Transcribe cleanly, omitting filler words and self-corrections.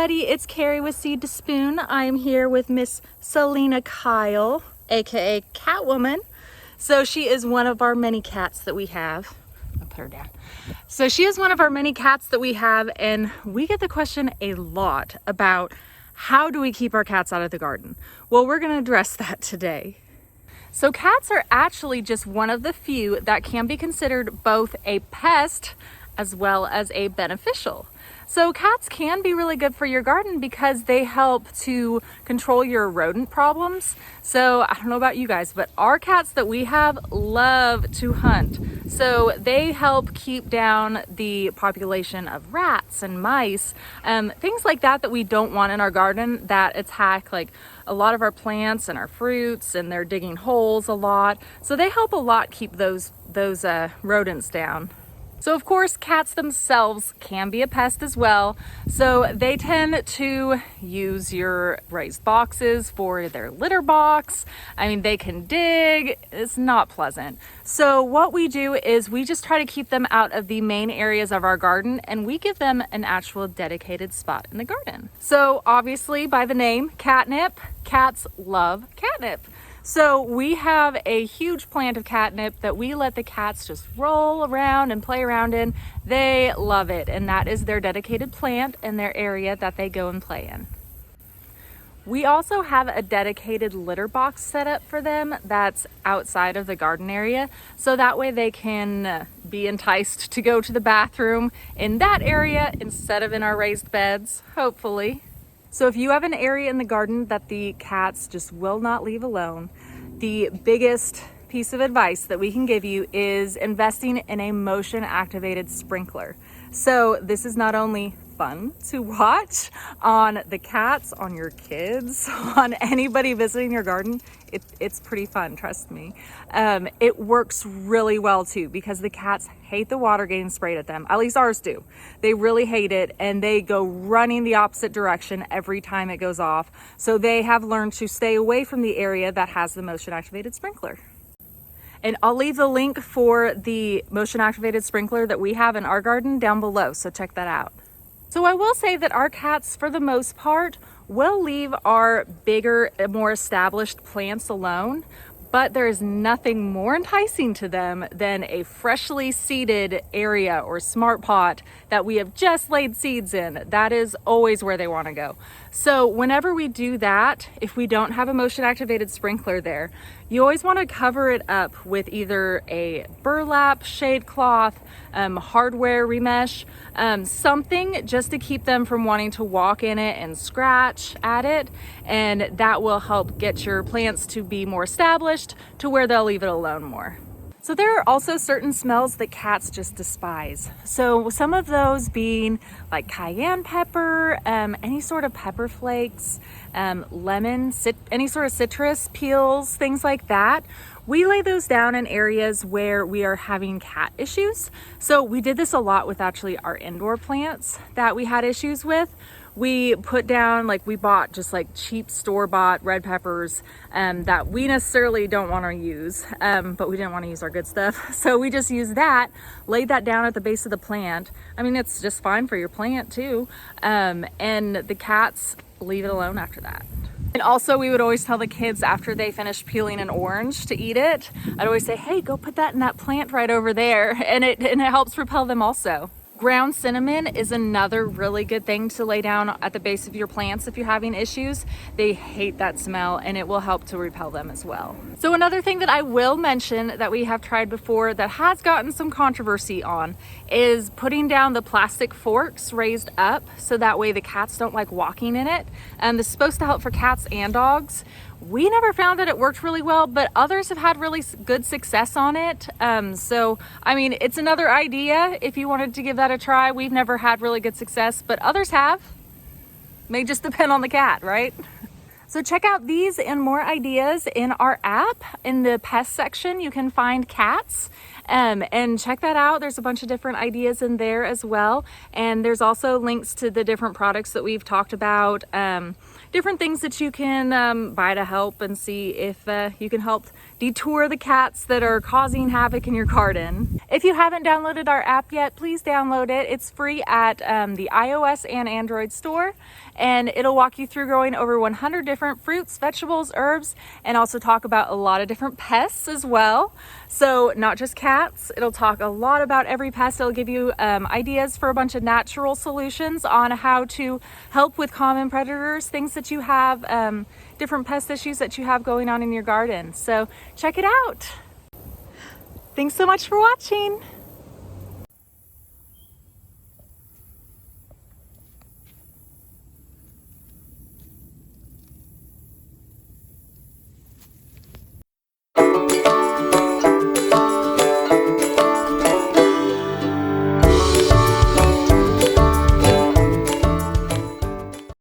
everybody, it's Carrie with Seed to Spoon. I'm here with Miss Selena Kyle, aka Catwoman. So she is one of our many cats that we have. I'll put her down. So she is one of our many cats that we have, and we get the question a lot about how do we keep our cats out of the garden? Well, we're gonna address that today. So cats are actually just one of the few that can be considered both a pest as well as a beneficial. So cats can be really good for your garden because they help to control your rodent problems. So I don't know about you guys, but our cats that we have love to hunt. So they help keep down the population of rats and mice, things like that we don't want in our garden that attack like a lot of our plants and our fruits, and they're digging holes a lot. So they help a lot keep those rodents down. So of course, cats themselves can be a pest as well. So they tend to use your raised boxes for their litter box. I mean, they can dig. It's not pleasant. So what we do is we just try to keep them out of the main areas of our garden, and we give them an actual dedicated spot in the garden. So obviously by the name catnip, cats love catnip. So we have a huge plant of catnip that we let the cats just roll around and play around in. They love it, and that is their dedicated plant in their area that they go and play in. We also have a dedicated litter box set up for them that's outside of the garden area, so that way they can be enticed to go to the bathroom in that area instead of in our raised beds, hopefully. So if you have an area in the garden that the cats just will not leave alone, the biggest piece of advice that we can give you is investing in a motion activated sprinkler. So this is not only fun to watch on the cats, on your kids, on anybody visiting your garden. It's pretty fun, trust me. It works really well too because the cats hate the water getting sprayed at them. At least ours do. They really hate it, and they go running the opposite direction every time it goes off. So they have learned to stay away from the area that has the motion activated sprinkler. And I'll leave the link for the motion activated sprinkler that we have in our garden down below, so check that out. So I will say that our cats, for the most part, will leave our bigger, more established plants alone, but there is nothing more enticing to them than a freshly seeded area or smart pot that we have just laid seeds in. That is always where they want to go. So whenever we do that, if we don't have a motion activated sprinkler there, you always want to cover it up with either a burlap shade cloth, hardware remesh, something just to keep them from wanting to walk in it and scratch at it, and that will help get your plants to be more established to where they'll leave it alone more. So there are also certain smells that cats just despise. So some of those being like cayenne pepper, any sort of pepper flakes, lemon, any sort of citrus peels, things like that. We lay those down in areas where we are having cat issues. So we did this a lot with actually our indoor plants that we had issues with. We put down, we bought just cheap store-bought red peppers that we necessarily don't want to use, but we didn't want to use our good stuff. So we just used that, laid that down at the base of the plant. I mean, it's just fine for your plant too. And the cats leave it alone after that. And also we would always tell the kids after they finish peeling an orange to eat it, I'd always say, hey, go put that in that plant right over there. And it helps repel them also. Ground cinnamon is another really good thing to lay down at the base of your plants if you're having issues. They hate that smell, and it will help to repel them as well. So another thing that I will mention that we have tried before that has gotten some controversy on is putting down the plastic forks raised up so that way the cats don't like walking in it. And this is supposed to help for cats and dogs. We never found that it worked really well, but others have had really good success on it. So, I mean, it's another idea if you wanted to give that a try. We've never had really good success, but others have. May just depend on the cat, right? So check out these and more ideas in our app. In the pest section, you can find cats. And check that out. There's a bunch of different ideas in there as well. And there's also links to the different products that we've talked about. different things that you can buy to help and see if you can help detour the cats that are causing havoc in your garden. If you haven't downloaded our app yet, please download it. It's free at the iOS and Android store, and it'll walk you through growing over 100 different fruits, vegetables, herbs, and also talk about a lot of different pests as well. So not just cats, it'll talk a lot about every pest. It'll give you ideas for a bunch of natural solutions on how to help with common predators, things that you have, different pest issues that you have going on in your garden. So check it out. Thanks so much for watching.